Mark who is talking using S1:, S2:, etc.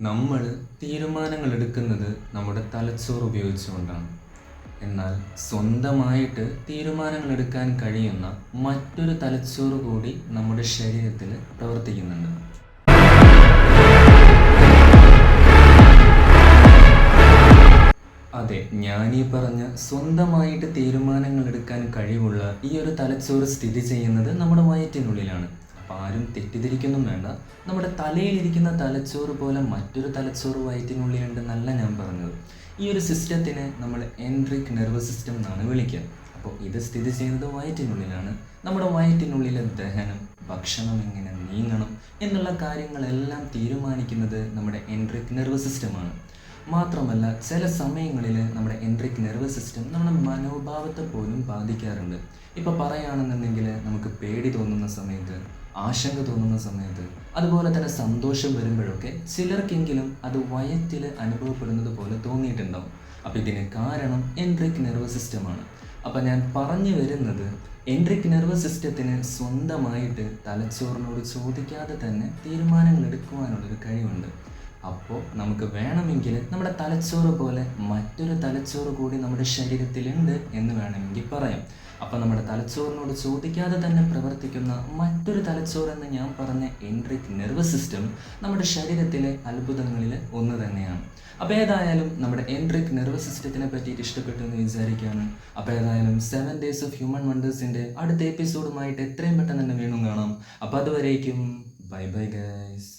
S1: നമ്മൾ തീരുമാനങ്ങൾ എടുക്കുന്നത് നമ്മുടെ തലച്ചോറ് ഉപയോഗിച്ചുകൊണ്ടാണ്. എന്നാൽ സ്വന്തമായിട്ട് തീരുമാനങ്ങൾ എടുക്കാൻ കഴിയുന്ന മറ്റൊരു തലച്ചോറ് കൂടി നമ്മുടെ ശരീരത്തിൽ പ്രവർത്തിക്കുന്നുണ്ട്. അതെ, ഞാനീ പറഞ്ഞ സ്വന്തമായിട്ട് തീരുമാനങ്ങൾ എടുക്കാൻ കഴിവുള്ള ഈ ഒരു തലച്ചോറ് സ്ഥിതി ചെയ്യുന്നത് നമ്മുടെ വയറ്റിനുള്ളിലാണ്. അപ്പോൾ ആരും തെറ്റിദ്ധരിക്കൊന്നും വേണ്ട. നമ്മുടെ തലയിലിരിക്കുന്ന തലച്ചോറ് പോലെ മറ്റൊരു തലച്ചോറ് വയറ്റിനുള്ളിലുണ്ടെന്നല്ല ഞാൻ പറഞ്ഞത്. ഈ ഒരു സിസ്റ്റത്തിനെ നമ്മൾ എൻട്രിക് നെർവസ് സിസ്റ്റം എന്നാണ് വിളിക്കുക. അപ്പോൾ ഇത് സ്ഥിതി ചെയ്യുന്നത് വയറ്റിനുള്ളിലാണ്. നമ്മുടെ വയറ്റിനുള്ളിലെ ദഹനം, ഭക്ഷണം എങ്ങനെ നീങ്ങണം എന്നുള്ള കാര്യങ്ങളെല്ലാം തീരുമാനിക്കുന്നത് നമ്മുടെ എൻട്രിക് നെർവസ് സിസ്റ്റമാണ്. മാത്രമല്ല, ചില സമയങ്ങളിൽ നമ്മുടെ എൻട്രിക് നെർവസ് സിസ്റ്റം നമ്മുടെ മനോഭാവത്തെ പോലും ബാധിക്കാറുണ്ട്. ഇപ്പോൾ പറയുകയാണെന്നുണ്ടെങ്കിൽ നമുക്ക് പേടി തോന്നുന്ന സമയത്ത്, ആശങ്ക തോന്നുന്ന സമയത്ത്, അതുപോലെ തന്നെ സന്തോഷം വരുമ്പോഴൊക്കെ ചിലർക്കെങ്കിലും അത് വയറ്റിൽ അനുഭവപ്പെടുന്നത് പോലെ തോന്നിയിട്ടുണ്ടാവും. അപ്പോൾ ഇതിന് കാരണം എൻട്രിക് നെർവസ് സിസ്റ്റമാണ്. അപ്പോൾ ഞാൻ പറഞ്ഞു വരുന്നത്, എൻട്രിക് നെർവസ് സിസ്റ്റത്തിന് സ്വന്തമായിട്ട് തലച്ചോറിനോട് ചോദിക്കാതെ തന്നെ തീരുമാനങ്ങൾ എടുക്കുവാനുള്ളൊരു കഴിവുണ്ട്. അപ്പോൾ നമുക്ക് വേണമെങ്കിൽ നമ്മുടെ തലച്ചോറ് പോലെ മറ്റൊരു തലച്ചോറ് കൂടി നമ്മുടെ ശരീരത്തിലുണ്ട് എന്ന് വേണമെങ്കിൽ പറയാം. അപ്പോൾ നമ്മുടെ തലച്ചോറിനോട് ചോദിക്കാതെ തന്നെ പ്രവർത്തിക്കുന്ന മറ്റൊരു തലച്ചോറെന്ന് ഞാൻ പറഞ്ഞ എൻട്രിക് നെർവസ് സിസ്റ്റം നമ്മുടെ ശരീരത്തിലെ അത്ഭുതങ്ങളിൽ ഒന്ന് തന്നെയാണ്. അപ്പോൾ ഏതായാലും നമ്മുടെ എൻട്രിക് നെർവസ് സിസ്റ്റത്തിനെ പറ്റിയിട്ട് ഇഷ്ടപ്പെട്ടു എന്ന് വിചാരിക്കുകയാണ്. അപ്പോൾ ഏതായാലും 7 Days of Human Wondersൻ്റെ അടുത്ത എപ്പിസോഡുമായിട്ട് എത്രയും പെട്ടെന്ന് തന്നെ വീണ്ടും കാണാം. അപ്പോൾ അതുവരേക്കും ബൈ ബൈ ഗൈസ്.